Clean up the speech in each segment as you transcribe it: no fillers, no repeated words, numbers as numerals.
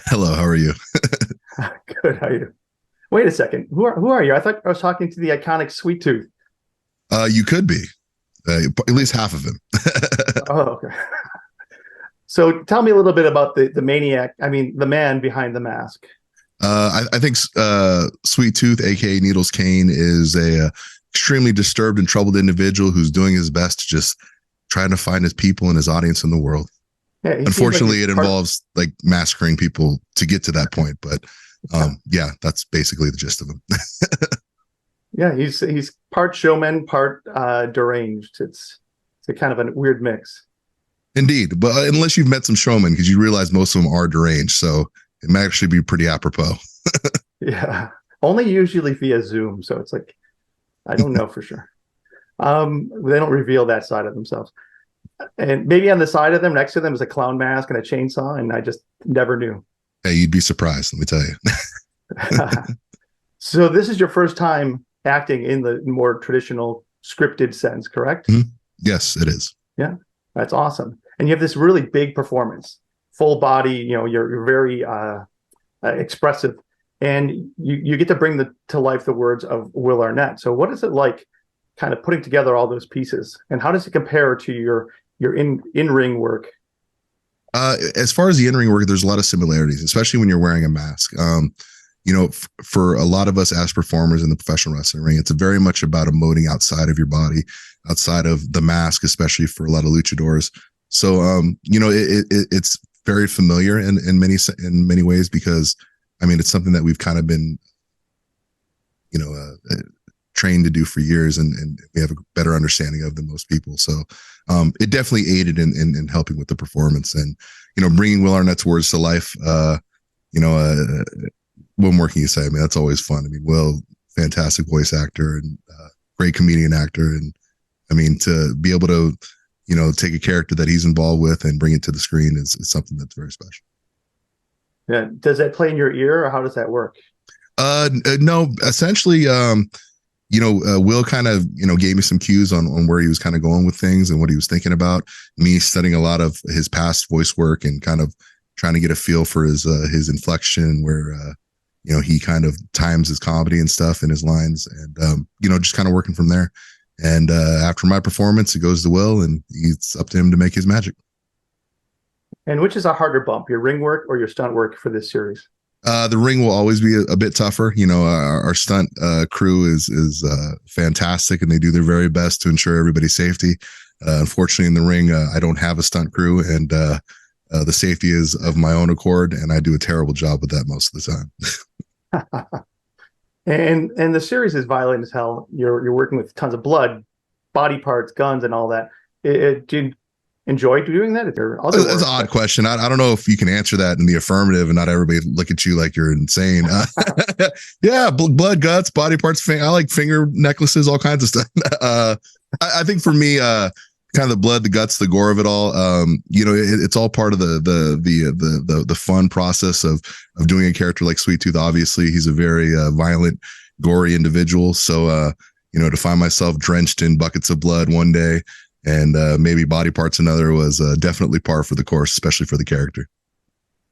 Hello, how are you? Good. How are you? Wait a second. Who are you? I thought I was talking to the iconic Sweet Tooth. You could be at least half of him. Oh, okay. So tell me a little bit about the maniac. I mean, the man behind the mask. I think Sweet Tooth, aka Needles Kane, is a extremely disturbed and troubled individual who's doing his best to just trying to find his people and his audience in the world. Yeah, he seems like Unfortunately, he's it part. involves like massacring people to get to that point, but yeah, that's basically the gist of him. Yeah, he's part showman, part deranged. It's a kind of a weird mix. Indeed, but unless you've met some showmen, because you realize most of them are deranged, so it might actually be pretty apropos. Yeah, only usually via Zoom. So it's like I don't know for sure. They don't reveal that side of themselves. And maybe on the side of them, next to them, is a clown mask and a chainsaw, and I just never knew. Hey, you'd be surprised, let me tell you. So this is your first time acting in the more traditional scripted sense, correct? Yes, it is. Yeah, that's awesome. And you have this really big performance, full body. You're very expressive, and you get to bring to life the words of Will Arnett. So what is it like, kind of putting together all those pieces, and how does it compare to your in ring work? As far as the in-ring work, there's a lot of similarities, especially when you're wearing a mask. For a lot of us as performers in the professional wrestling ring, it's very much about emoting outside of your body, outside of the mask, especially for a lot of luchadors. So, it's very familiar in many ways because, I mean, it's something that we've kind of been, you know, trained to do for years, and we have a better understanding of than most people. So it definitely aided in helping with the performance and, bringing Will Arnett's words to life. You know, what more can you say? I mean, that's always fun. I mean, Will, fantastic voice actor and great comedian actor. And I mean, to be able to, take a character that he's involved with and bring it to the screen is something that's very special. Yeah, does that play in your ear, or how does that work? No, essentially, Will kind of, gave me some cues on where he was kind of going with things and what he was thinking about. Me studying a lot of his past voice work and kind of trying to get a feel for his inflection, where he kind of times his comedy and stuff in his lines, and just kind of working from there. And after my performance, it goes to Will, and it's up to him to make his magic. And which is a harder bump, your ring work or your stunt work for this series? The ring will always be a bit tougher. Our stunt crew is fantastic, and they do their very best to ensure everybody's safety. Unfortunately, in the ring, I don't have a stunt crew, and the safety is of my own accord, and I do a terrible job with that most of the time. And the series is violent as hell. You're working with tons of blood, body parts, guns, and all that. Do you enjoy doing that? That's an odd question. I don't know if you can answer that in the affirmative and not everybody look at you like you're insane. Yeah, blood, guts, body parts. I like finger necklaces, all kinds of stuff. I think for me, kind of the blood, the guts, the gore of it all. It's all part of the fun process of doing a character like Sweet Tooth. Obviously, he's a very violent, gory individual. So to find myself drenched in buckets of blood one day and maybe body parts another was definitely par for the course, especially for the character.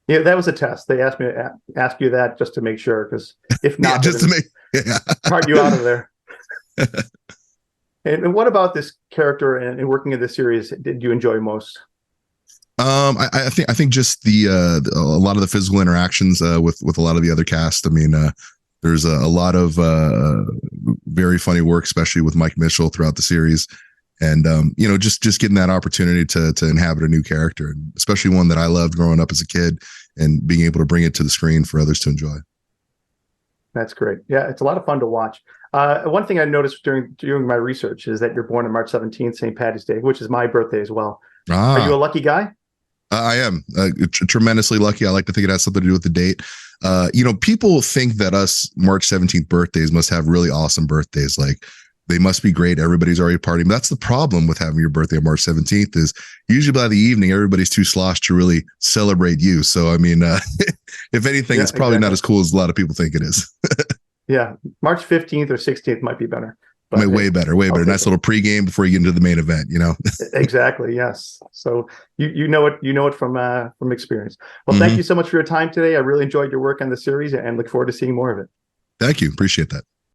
Yeah, that was a test. They asked me to ask you that just to make sure, because if not, Yeah, just to make part you out of there. And what about this character and working in this series did you enjoy most? I think just a lot of the physical interactions with a lot of the other cast. I mean, there's a lot of very funny work, especially with Mike Mitchell throughout the series, and just getting that opportunity to inhabit a new character, and especially one that I loved growing up as a kid, and being able to bring it to the screen for others to enjoy. That's great. Yeah, it's a lot of fun to watch. One thing I noticed during my research is that you're born on March 17th, St. Patty's Day, which is my birthday as well. Are you a lucky guy? I am tremendously lucky. I like to think it has something to do with the date. People think that us March 17th birthdays must have really awesome birthdays. Like they must be great. Everybody's already partying. But that's the problem with having your birthday on March 17th is usually by the evening, everybody's too sloshed to really celebrate you. So, I mean, if anything, it's probably not as cool as a lot of people think it is. Yeah. March 15th or 16th might be better. But Way better, way better. Nice little pregame before you get into the main event, you know? Exactly. Yes. So you know it from experience. Well, thank you so much for your time today. I really enjoyed your work on the series and look forward to seeing more of it. Thank you. Appreciate that.